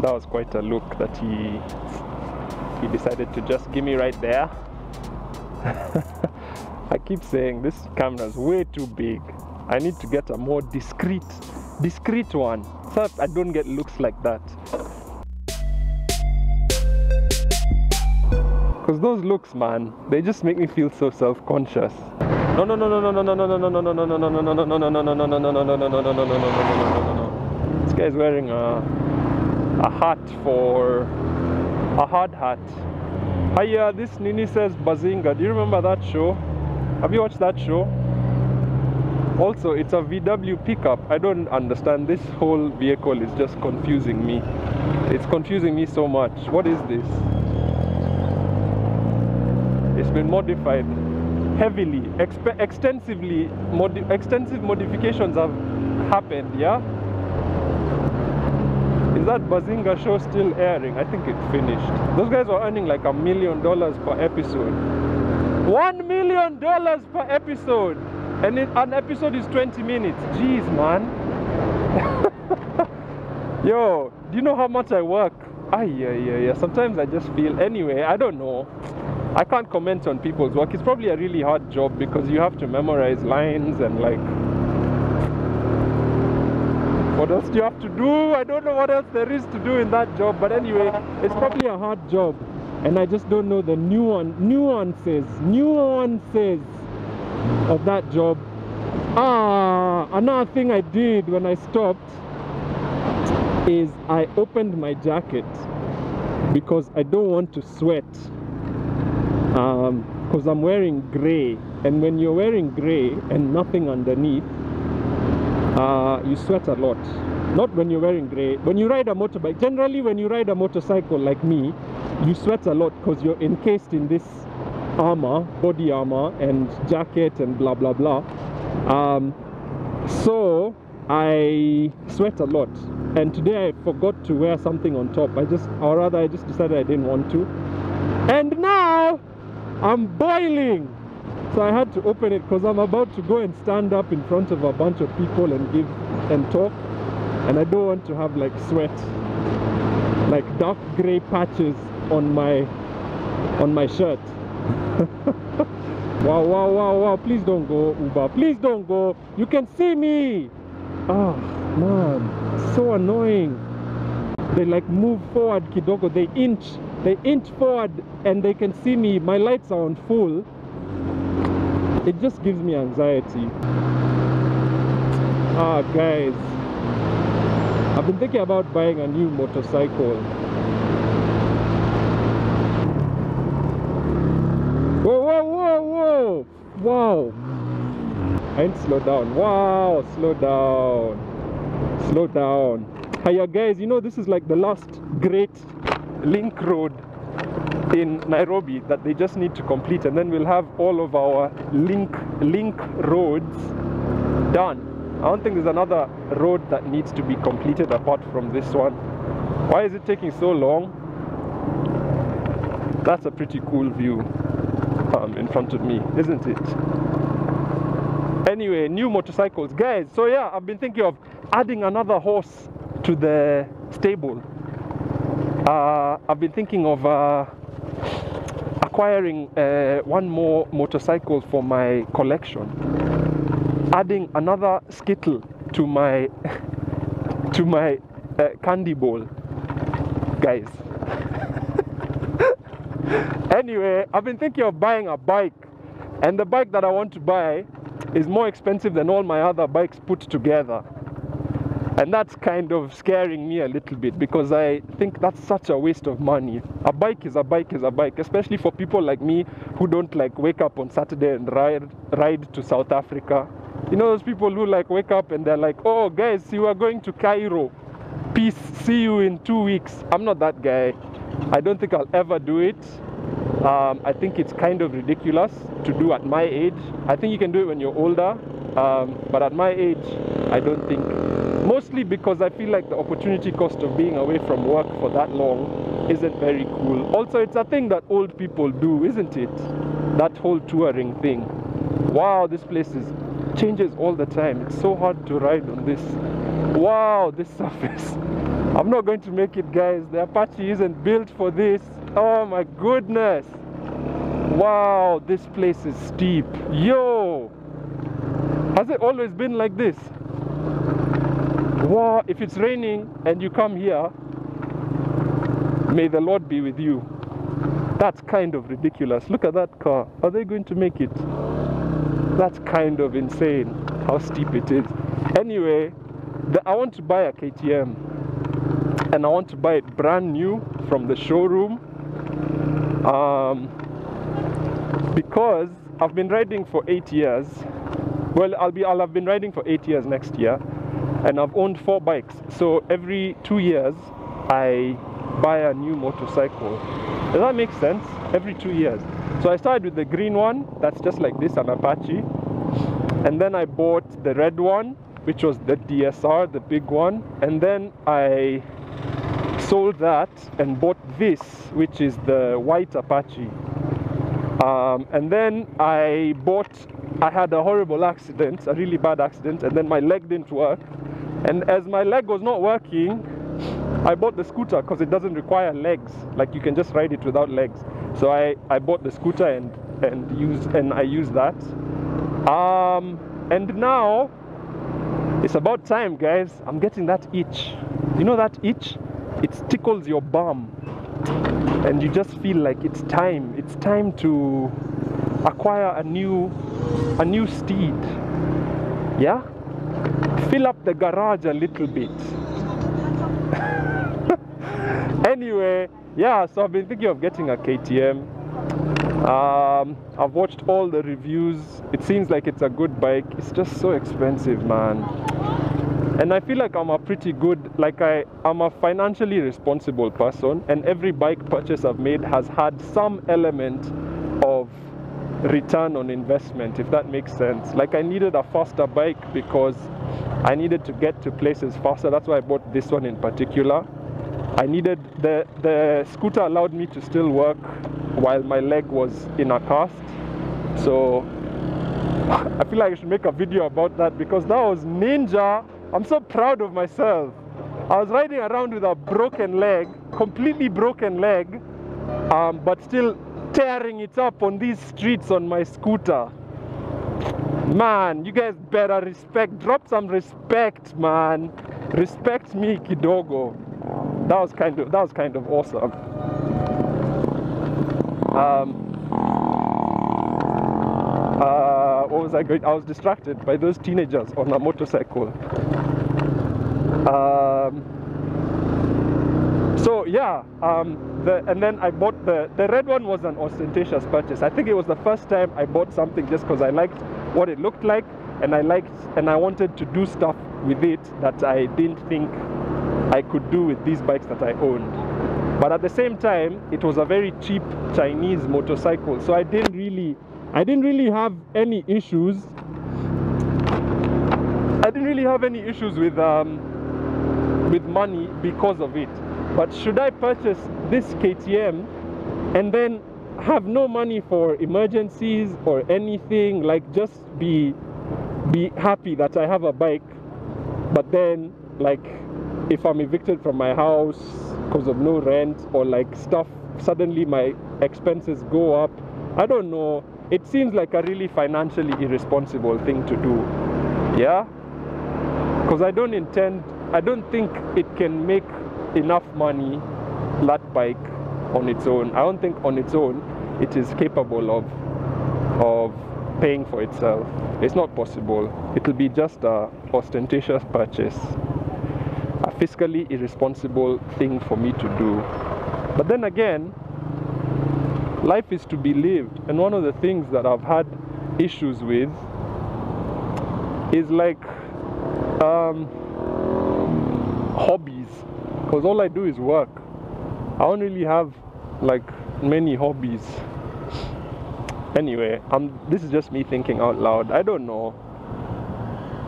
That was quite a look that he decided to just give me right there. I keep saying this camera is way too big. I need to get a more discreet one so that I don't get looks like that. Because those looks, man, they just make me feel so self-conscious. No. This guy is wearing a hat for a hard hat. Hiya, this Nini says Bazinga. Do you remember that show? Have you watched that show? Also, it's a VW pickup. I don't understand. This whole vehicle is just confusing me. It's confusing me so much. What is this? It's been modified heavily, extensive modifications have happened, yeah? Is that Bazinga show still airing? I think it finished. Those guys were earning like $1 million per episode. $1 million per episode! And an episode is 20 minutes. Jeez, man. Yo, do you know how much I work? Yeah. Sometimes I just feel, anyway, I don't know. I can't comment on people's work. It's probably a really hard job because you have to memorize lines and like, what else do you have to do? I don't know what else there is to do in that job. But anyway, it's probably a hard job. And I just don't know the nuances of that job. Another thing I did when I stopped is I opened my jacket because I don't want to sweat. Because I'm wearing grey, and when you're wearing grey and nothing underneath, you sweat a lot. Not when you're wearing grey. When you ride a motorbike, generally when you ride a motorcycle like me, you sweat a lot because you're encased in this armor, body armor and jacket and blah blah blah. So I sweat a lot, and today I forgot to wear something on top. I just decided I didn't want to, and now I'm boiling. So I had to open it because I'm about to go and stand up in front of a bunch of people and give and talk, and I don't want to have like sweat, like dark gray patches on my shirt. Wow, please don't go, Uber, please don't go, you can see me. Oh man, so annoying. They like move forward kidogo, they inch forward and they can see me. My lights are on full. It just gives me anxiety. Guys, I've been thinking about buying a new motorcycle. Whoa! Wow! I ain't slow down. Wow! Slow down. Hiya guys, you know this is like the last great link road in Nairobi that they just need to complete, and then we'll have all of our link roads done. I don't think there's another road that needs to be completed apart from this one. Why is it taking so long? That's a pretty cool view in front of me, isn't it? Anyway, new motorcycles, guys. So yeah, I've been thinking of adding another horse to the stable. I've been thinking of acquiring one more motorcycle for my collection, adding another skittle to my candy bowl, guys. Anyway, I've been thinking of buying a bike, and the bike that I want to buy is more expensive than all my other bikes put together. And that's kind of scaring me a little bit because I think that's such a waste of money. A bike is a bike, especially for people like me who don't like wake up on Saturday and ride to South Africa. You know those people who like wake up and they're like, oh guys, you are going to Cairo. Peace, see you in 2 weeks. I'm not that guy. I don't think I'll ever do it. I think it's kind of ridiculous to do at my age. I think you can do it when you're older, but at my age, I don't think. Mostly because I feel like the opportunity cost of being away from work for that long isn't very cool. Also, it's a thing that old people do, isn't it? That whole touring thing. Wow, this place changes all the time. It's so hard to ride on this. Wow, this surface. I'm not going to make it, guys. The Apache isn't built for this. Oh my goodness. Wow, this place is steep. Yo! Has it always been like this? Wow, if it's raining and you come here, may the Lord be with you. That's kind of ridiculous. Look at that car. Are they going to make it? That's kind of insane how steep it is. Anyway, I want to buy a KTM. And I want to buy it brand new from the showroom. Because I've been riding for 8 years. Well, I'll have been riding for 8 years next year. And I've owned 4 bikes. So every 2 years, I buy a new motorcycle. Does that make sense? Every 2 years. So I started with the green one, that's just like this, an Apache. And then I bought the red one, which was the DSR, the big one. And then I sold that and bought this, which is the white Apache. And then I had a horrible accident, a really bad accident, and then my leg didn't work. And as my leg was not working, I bought the scooter because it doesn't require legs. Like, you can just ride it without legs. So I bought the scooter and I use that. And now it's about time, guys. I'm getting that itch. You know that itch? It tickles your bum. And you just feel like it's time. It's time to acquire a new steed. Yeah? Fill up the garage a little bit. Anyway, yeah, so I've been thinking of getting a KTM. I've watched all the reviews. It seems like it's a good bike. It's just so expensive, man. And I feel like I'm a pretty good, I'm a financially responsible person, and every bike purchase I've made has had some element of return on investment, if that makes sense. Like, I needed a faster bike because I needed to get to places faster. That's why I bought this one in particular. I needed, the scooter allowed me to still work while my leg was in a cast. So I feel like I should make a video about that because that was ninja. I'm so proud of myself. I was riding around with a broken leg, completely broken leg, but still tearing it up on these streets on my scooter. Man, you guys better drop some respect, man. Respect me, kidogo. That was kind of awesome. What was I going? I was distracted by those teenagers on a motorcycle. So yeah, and then I bought the red one. Was an ostentatious purchase. I think it was the first time I bought something just because I liked what it looked like, and I wanted to do stuff with it that I didn't think I could do with these bikes that I owned. But at the same time, it was a very cheap Chinese motorcycle, so I didn't really have any issues. I didn't really have any issues with money because of it. But should I purchase this KTM and then have no money for emergencies or anything, like just be happy that I have a bike, but then like if I'm evicted from my house because of no rent or like stuff, suddenly my expenses go up? I don't know. It seems like a really financially irresponsible thing to do. Yeah? Because I don't think it can make enough money, that bike, on its own. I don't think on its own it is capable of paying for itself. It's not possible. It'll be just a ostentatious purchase, a fiscally irresponsible thing for me to do. But then again, life is to be lived, and one of the things that I've had issues with is like hobbies, because all I do is work. I don't really have like many hobbies. Anyway, this is just me thinking out loud. I don't know.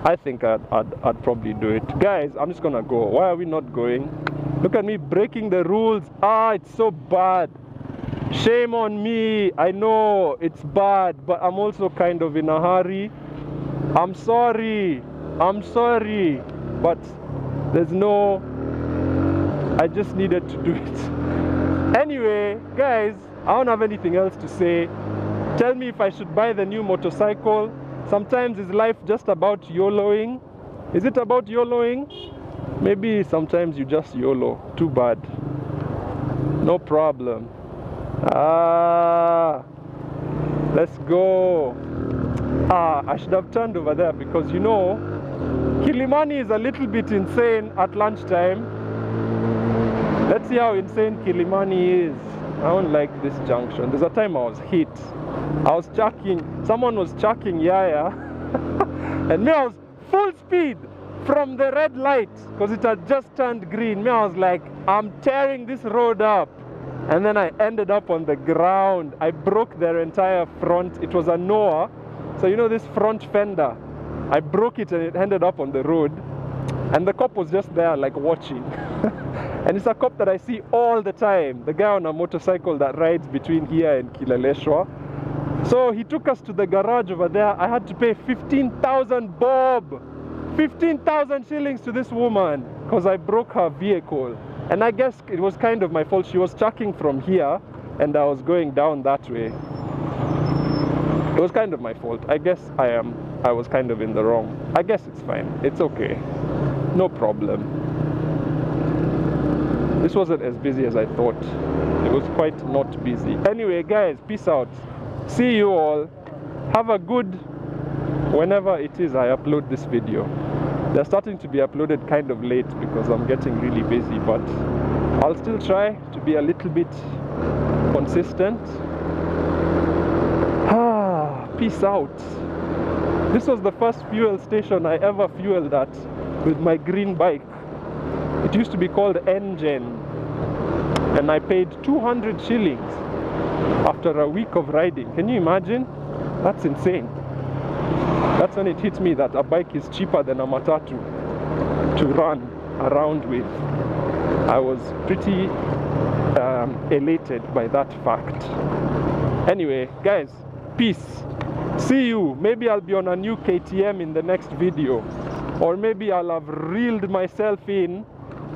I think I'd probably do it. Guys, I'm just gonna go. Why are we not going? Look at me breaking the rules. It's so bad. Shame on me. I know it's bad, but I'm also kind of in a hurry. I'm sorry, but there's no I just needed to do it. Anyway, guys, I don't have anything else to say. Tell me if I should buy the new motorcycle. Sometimes is life just about YOLOing? Is it about YOLOing? Maybe sometimes you just YOLO. Too bad. No problem. Let's go. I should have turned over there because you know Kilimani is a little bit insane at lunchtime. Let's see how insane Kilimani is. I don't like this junction. There's a time I was hit. I was chucking, someone was chucking Yaya and me, I was full speed from the red light because it had just turned green. Me, I was like, I'm tearing this road up. And then I ended up on the ground. I broke their entire front. It was a Noah. So you know this front fender, I broke it and it ended up on the road. And the cop was just there like watching. And it's a cop that I see all the time. The guy on a motorcycle that rides between here and Kileleshwa. So he took us to the garage over there. I had to pay 15,000 bob. 15,000 shillings to this woman because I broke her vehicle. And I guess it was kind of my fault. She was chucking from here and I was going down that way. It was kind of my fault. I guess I was kind of in the wrong. I guess it's fine. It's okay. No problem. This wasn't as busy as I thought. It was quite not busy. Anyway, guys, peace out. See you all. Have a good whenever it is I upload this video. They're starting to be uploaded kind of late because I'm getting really busy, but I'll still try to be a little bit consistent. Peace out. This was the first fuel station I ever fueled at with my green bike. It used to be called Engine, and I paid 200 shillings after a week of riding. Can you imagine? That's insane. That's when it hits me that a bike is cheaper than a matatu to run around with. I was pretty elated by that fact. Anyway, guys, peace. See you. Maybe I'll be on a new KTM in the next video, or maybe I'll have reeled myself in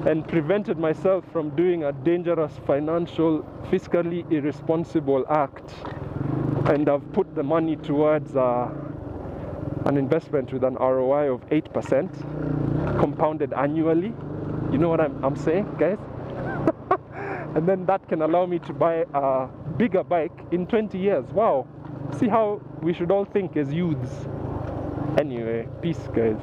and prevented myself from doing a dangerous financial, fiscally irresponsible act, and I've put the money towards an investment with an ROI of 8% compounded annually. You know what I'm saying, guys? And then that can allow me to buy a bigger bike in 20 years. Wow. See how we should all think as youths. Anyway, peace, guys.